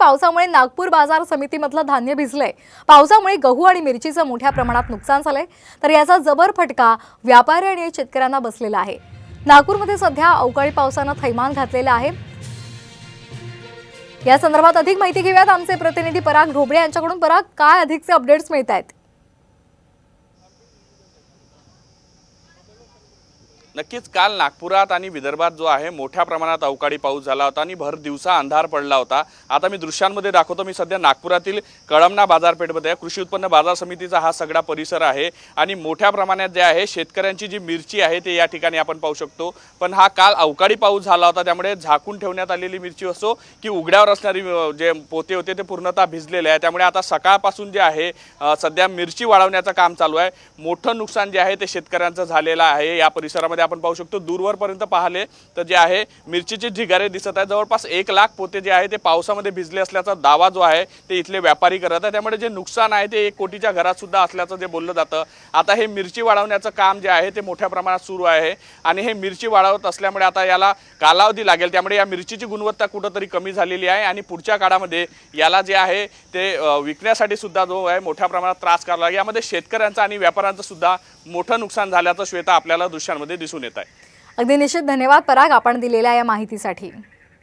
पावसामुळे नागपूर बाजार समितीमधलं धान्य भिजलंय। पावसामुळे गहू आणि मिरचीचं मोठ्या प्रमाणात नुकसान झालंय, तर याचा जबर फटका व्यापारी आणि शेतकऱ्यांना बसलेला आहे। नागपूरमध्ये सध्या अवकाळी पावसानं थैमान घातलेलं आहे। या संदर्भात अधिक माहिती घेऊयात आमचे प्रतिनिधी पराग ढोबळे यांच्याकडून। पराग, काय अधिकचे अपडेट्स मिळतायत? नक्कीच काल नागपुरात आणि विदर्भात जो आहे मोठ्या प्रमाणात अवकाळी पाऊस झाला होता आणि भर दिवसा अंधार पडला होता। आता मी दृश्यांमध्ये दाखवतो, मी सध्या नागपुरातील कळमना बाजारपेठमध्ये कृषी उत्पन्न बाजार समितीचा हा सगळा परिसर आहे आणि मोठ्या प्रमाणात जे आहे शेतकऱ्यांची जी मिरची आहे ते या ठिकाणी आपण पाहू शकतो। पण हा काल अवकाळी पाऊस झाला होता, त्यामुळे झाकून ठेवण्यात आलेली मिरची असो की उघड्यावर असणारी जे पोते होते ते पूर्णतः भिजलेले आहे। त्यामुळे आता सकाळपासून जे आहे सध्या मिरची वाळवण्याचं काम चालू आहे। मोठं नुकसान जे आहे ते शेतकऱ्यांचं झालेलं आहे। या परिसरामध्ये आपण पाहू शकतो दूरवरपर्यंत पाहिले तर जे आहे मिरचीचे ढिगारे दिसत आहेत। जवळपास 1 लाख पोते जे आहे ते पावसामध्ये भिजले असल्याचा दावा जो आहे ते इथले व्यापारी करत आहेत। त्यामुळे जे नुकसान आहे ते 1 कोटीच्या घरात सुद्धा असल्याचं जे बोललं जातं। आता हे मिरची वाळवण्याचं काम जे आहे ते मोठ्या प्रमाणात सुरू आहे आणि हे मिरची वाळवत असल्यामुळे आता याला कालावधी लागेल। त्यामुळे या मिरचीची गुणवत्ता कुठेतरी कमी झालेली आहे आणि पुढच्या काळामध्ये याला जे आहे ते विकण्यासाठी सुद्धा जो आहे मोठ्या प्रमाणात त्रास करावा लागेल। यामध्ये शेतकऱ्यांचं आणि व्यापाऱ्यांचं सुद्धा मोठं नुकसान झाल्याचं श्वेता आपल्याला दृश्यांमध्ये दिसून येत आहे। अगदी निश्चित धन्यवाद पराग, आपण दिलेल्या या माहितीसाठी।